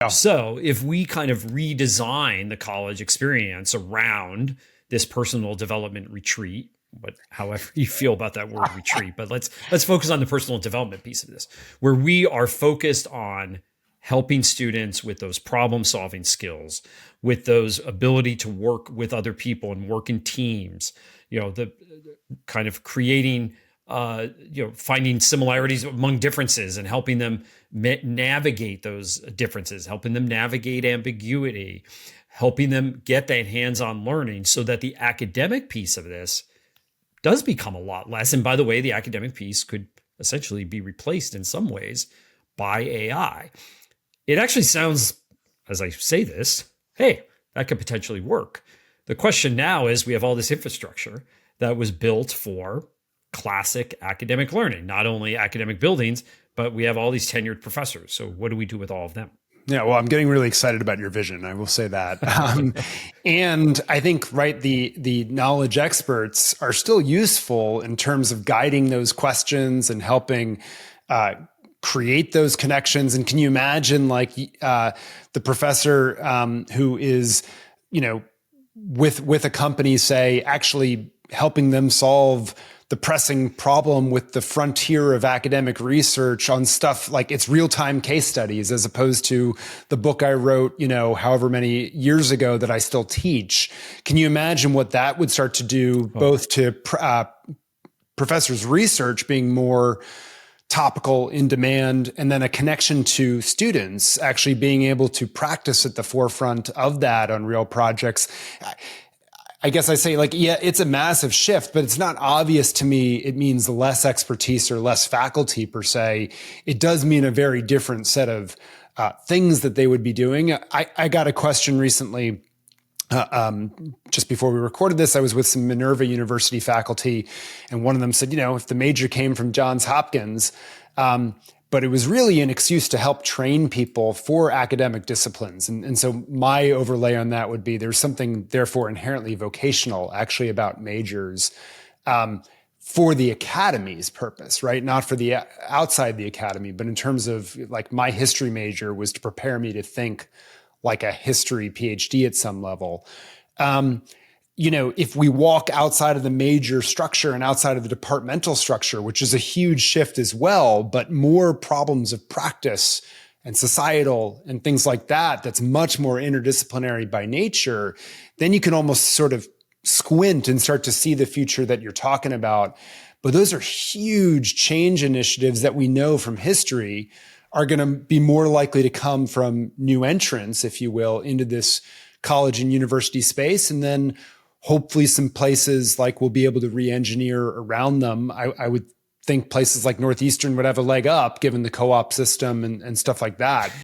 So if we kind of redesign the college experience around this personal development retreat, but however you feel about that word retreat, but let's focus on the personal development piece of this, where we are focused on helping students with those problem solving skills, with those ability to work with other people and work in teams, the kind of creating, finding similarities among differences and helping them navigate those differences, helping them navigate ambiguity, helping them get that hands-on learning so that the academic piece of this does become a lot less. And by the way, the academic piece could essentially be replaced in some ways by AI. It actually sounds, as I say this, hey, that could potentially work. The question now is we have all this infrastructure that was built for classic academic learning, not only academic buildings, but we have all these tenured professors. So what do we do with all of them? Yeah, well, I'm getting really excited about your vision. I will say that. And I think, right, the knowledge experts are still useful in terms of guiding those questions and helping create those connections. And can you imagine like the professor who is, with a company, say, actually helping them solve the pressing problem with the frontier of academic research on stuff like it's real-time case studies, as opposed to the book I wrote, however many years ago that I still teach. Can you imagine what that would start to do both to professors' research being more topical, in demand, and then a connection to students actually being able to practice at the forefront of that on real projects? I guess I say, like, yeah, it's a massive shift, but it's not obvious to me it means less expertise or less faculty per se. It does mean a very different set of things that they would be doing. I got a question recently, just before we recorded this. I was with some Minerva University faculty, and one of them said, if the major came from Johns Hopkins, but it was really an excuse to help train people for academic disciplines. And so my overlay on that would be there's something therefore inherently vocational actually about majors for the academy's purpose, right? Not for the outside the academy, but in terms of like my history major was to prepare me to think like a history PhD at some level. If we walk outside of the major structure and outside of the departmental structure, which is a huge shift as well, but more problems of practice and societal and things like that, that's much more interdisciplinary by nature, then you can almost sort of squint and start to see the future that you're talking about. But those are huge change initiatives that we know from history are going to be more likely to come from new entrants, if you will, into this college and university space. And then hopefully some places like we'll be able to re-engineer around them. I would think places like Northeastern would have a leg up given the co-op system and stuff like that.